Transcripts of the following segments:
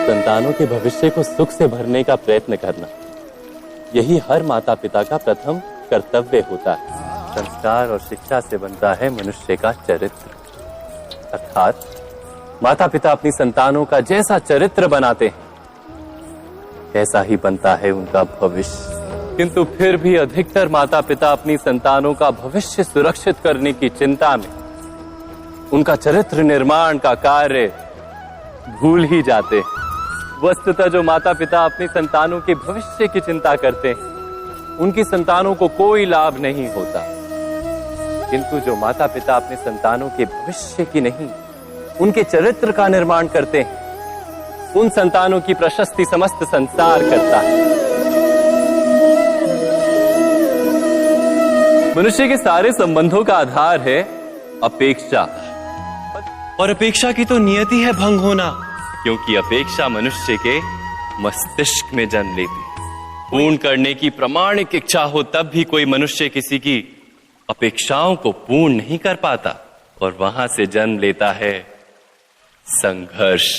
संतानों के भविष्य को सुख से भरने का प्रयत्न करना, यही हर माता पिता का प्रथम कर्तव्य होता है। संस्कार और शिक्षा से बनता है मनुष्य का चरित्र, अर्थात माता पिता अपनी संतानों का जैसा चरित्र बनाते हैं कैसा ही बनता है उनका भविष्य। किंतु फिर भी अधिकतर माता पिता अपनी संतानों का भविष्य सुरक्षित करने की चिंता में उनका चरित्र निर्माण का कार्य भूल ही जाते हैं। वस्तुतः जो माता पिता अपनी संतानों के भविष्य की चिंता करते हैं उनकी संतानों को कोई लाभ नहीं होता, किंतु जो माता पिता अपने संतानों के भविष्य की नहीं उनके चरित्र का निर्माण करते हैं उन संतानों की प्रशस्ति समस्त संसार करता है। मनुष्य के सारे संबंधों का आधार है अपेक्षा, और अपेक्षा की तो नियति है भंग होना, क्योंकि अपेक्षा मनुष्य के मस्तिष्क में जन्म लेती है। पूर्ण करने की प्रामाणिक इच्छा हो तब भी कोई मनुष्य किसी की अपेक्षाओं को पूर्ण नहीं कर पाता, और वहां से जन्म लेता है संघर्ष।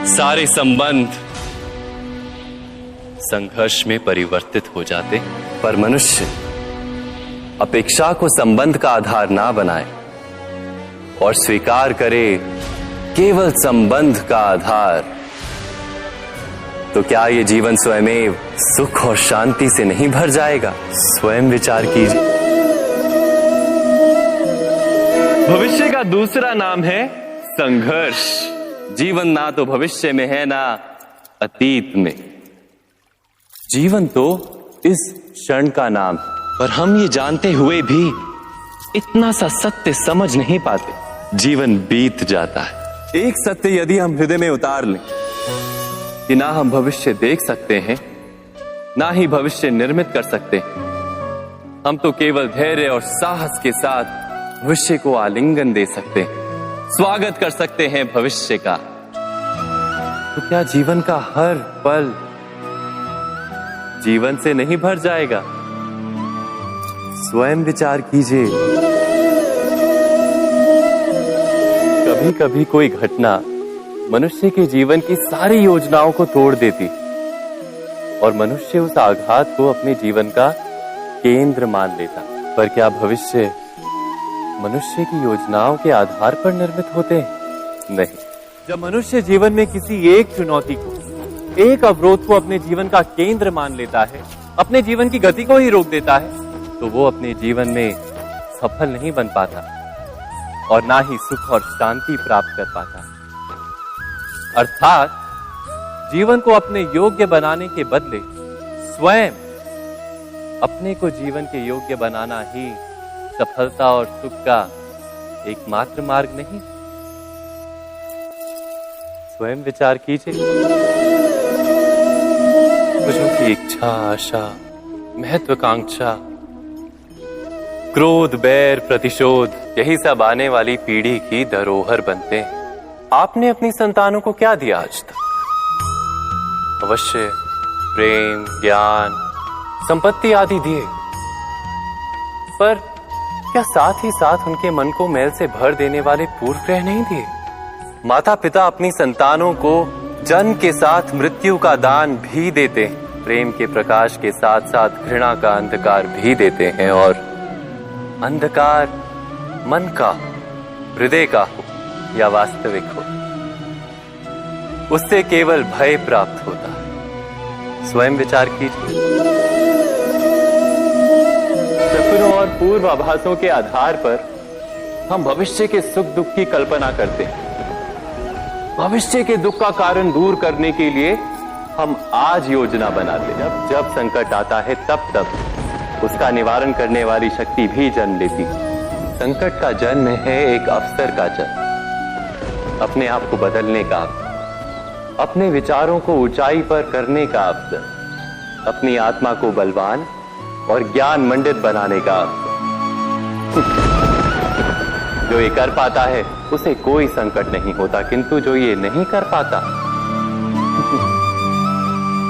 सारे संबंध संघर्ष में परिवर्तित हो जाते, पर मनुष्य अपेक्षा को संबंध का आधार ना बनाए और स्वीकार करे केवल संबंध का आधार, तो क्या ये जीवन स्वयमेव सुख और शांति से नहीं भर जाएगा? स्वयं विचार कीजिए। भविष्य का दूसरा नाम है संघर्ष। जीवन ना तो भविष्य में है ना अतीत में, जीवन तो इस क्षण का नाम है। पर हम ये जानते हुए भी इतना सा सत्य समझ नहीं पाते, जीवन बीत जाता है। एक सत्य यदि हम हृदय में उतार लें कि ना हम भविष्य देख सकते हैं ना ही भविष्य निर्मित कर सकते हैं, हम तो केवल धैर्य और साहस के साथ भविष्य को आलिंगन दे सकते हैं, स्वागत कर सकते हैं भविष्य का। तो क्या जीवन का हर पल जीवन से नहीं भर जाएगा? स्वयं विचार कीजिए। कभी कभी कोई घटना मनुष्य के जीवन की सारी योजनाओं को तोड़ देती, और मनुष्य उस आघात को अपने जीवन का केंद्र मान लेता। पर क्या भविष्य मनुष्य की योजनाओं के आधार पर निर्मित होते हैं? नहीं। जब मनुष्य जीवन में किसी एक चुनौती को, एक अवरोध को अपने जीवन का केंद्र मान लेता है, अपने जीवन की गति को ही रोक देता है, तो वो अपने जीवन में सफल नहीं बन पाता और ना ही सुख और शांति प्राप्त कर पाता। अर्थात जीवन को अपने योग्य बनाने के बदले स्वयं अपने को जीवन के योग्य बनाना ही सफलता और सुख का एकमात्र मार्ग नहीं। स्वयं विचार कीजिए। खुशियों की इच्छा, आशा, महत्वाकांक्षा, क्रोध, बैर, प्रतिशोध, यही सब आने वाली पीढ़ी की धरोहर बनते हैं। आपने अपनी संतानों को क्या दिया आज तक? अवश्य प्रेम, ज्ञान, संपत्ति आदि दिए, पर क्या साथ ही साथ उनके मन को मैल से भर देने वाले पूर्व ग्रह नहीं दिए? माता पिता अपनी संतानों को जन्म के साथ मृत्यु का दान भी देते हैं, प्रेम के प्रकाश के साथ साथ घृणा का अंधकार भी देते हैं, और अंधकार मन का, हृदय का हो या वास्तविक हो, उससे केवल भय प्राप्त होता है। स्वयं विचार कीजिए। सपनों और पूर्वाभासों के आधार पर हम भविष्य के सुख दुख की कल्पना करते हैं। भविष्य के दुख का कारण दूर करने के लिए हम आज योजना बनाते हैं। जब संकट आता है तब उसका निवारण करने वाली शक्ति भी जन्म लेती है। संकट का जन्म है एक अवसर का जन्म, अपने आप को बदलने का अवसर, अपने विचारों को ऊंचाई पर करने का अवसर, अपनी आत्मा को बलवान और ज्ञान मंडित बनाने का अवसर। जो ये कर पाता है उसे कोई संकट नहीं होता, किंतु जो ये नहीं कर पाता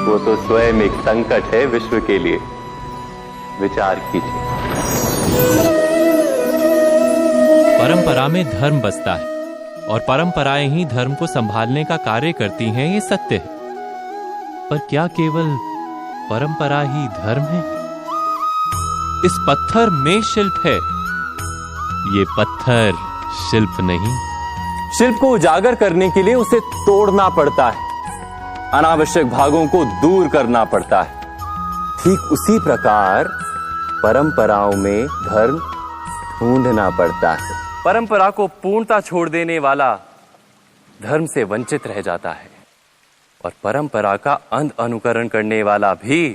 वो तो स्वयं एक संकट है विश्व के लिए। विचार कीजिए। परंपरा में धर्म बसता है, और परंपराएं ही धर्म को संभालने का कार्य करती हैं, ये सत्य है। पर क्या केवल परंपरा ही धर्म है? इस पत्थर में शिल्प है, ये पत्थर शिल्प नहीं। शिल्प को उजागर करने के लिए उसे तोड़ना पड़ता है, अनावश्यक भागों को दूर करना पड़ता है। ठीक उसी प्रकार परंपराओं में धर्म ढूंढना पड़ता है। परंपरा को पूर्णता छोड़ देने वाला धर्म से वंचित रह जाता है, और परंपरा का अंध अनुकरण करने वाला भी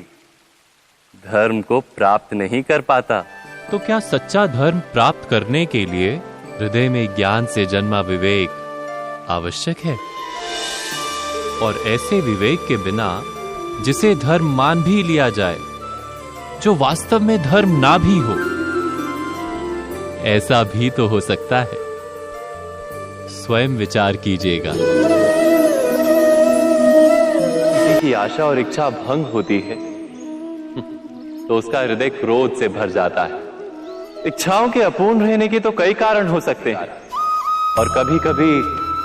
धर्म को प्राप्त नहीं कर पाता। तो क्या सच्चा धर्म प्राप्त करने के लिए हृदय में ज्ञान से जन्मा विवेक आवश्यक है? और ऐसे विवेक के बिना जिसे धर्म मान भी लिया जाए, जो वास्तव में धर्म ना भी हो, ऐसा भी तो हो सकता है। स्वयं विचार कीजिएगा। किसी की आशा और इच्छा भंग होती है तो उसका हृदय क्रोध से भर जाता है। इच्छाओं के अपूर्ण रहने के तो कई कारण हो सकते हैं, और कभी कभी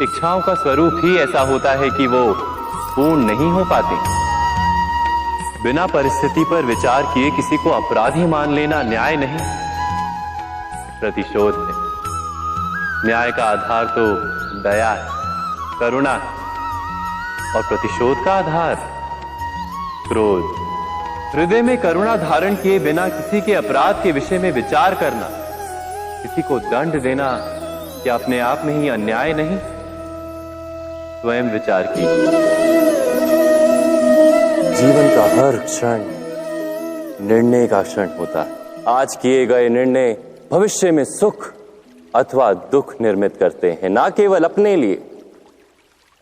इच्छाओं का स्वरूप ही ऐसा होता है कि वो पूर्ण नहीं हो पाती। बिना परिस्थिति पर विचार किए किसी को अपराधी मान लेना न्याय नहीं, प्रतिशोध है। न्याय का आधार तो दया है, करुणा है, और प्रतिशोध का आधार क्रोध। हृदय में करुणा धारण किए बिना किसी के अपराध के विषय में विचार करना, किसी को दंड देना, क्या अपने आप में ही अन्याय नहीं? स्वयं विचार कीजिए। जीवन का हर क्षण निर्णय का क्षण होता है। आज किए गए निर्णय भविष्य में सुख अथवा दुख निर्मित करते हैं, ना केवल अपने लिए,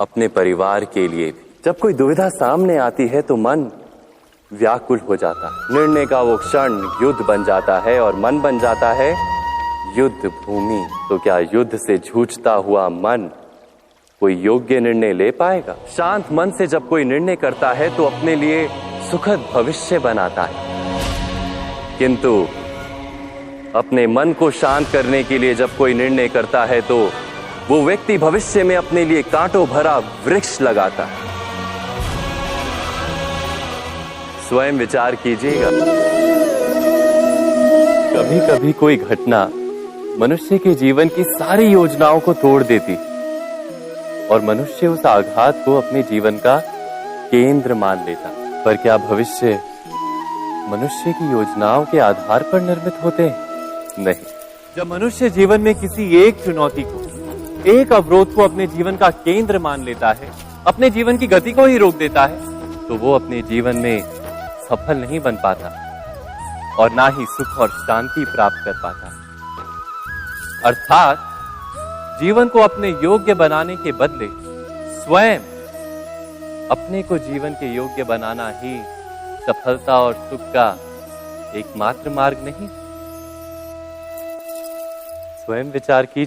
अपने परिवार के लिए भी। जब कोई दुविधा सामने आती है तो मन व्याकुल हो जाता है। निर्णय का वो क्षण युद्ध बन जाता है, और मन बन जाता है युद्ध भूमि। तो क्या युद्ध से जूझता हुआ मन कोई योग्य निर्णय ले पाएगा? शांत मन से जब कोई निर्णय करता है तो अपने लिए सुखद भविष्य बनाता है, किंतु अपने मन को शांत करने के लिए जब कोई निर्णय करता है तो वो व्यक्ति भविष्य में अपने लिए कांटों भरा वृक्ष लगाता है। स्वयं विचार कीजिएगा। कभी कभी कोई घटना मनुष्य के जीवन की सारी योजनाओं को तोड़ देती, और मनुष्य उस आघात को अपने जीवन का केंद्र मान लेता। पर क्या भविष्य मनुष्य की योजनाओं के आधार पर निर्मित होते हैं? नहीं। जब मनुष्य जीवन में किसी एक चुनौती को, एक अवरोध को अपने जीवन का केंद्र मान लेता है, अपने जीवन की गति को ही रोक देता है, तो वो अपने जीवन में सफल नहीं बन पाता, और ना ही सुख और शांति प्राप्त कर पाता। अर्थात जीवन को अपने योग्य बनाने के बदले स्वयं अपने को जीवन के योग्य बनाना ही सफलता और सुख का एकमात्र मार्ग नहीं। स्वयं विचार कीजिए।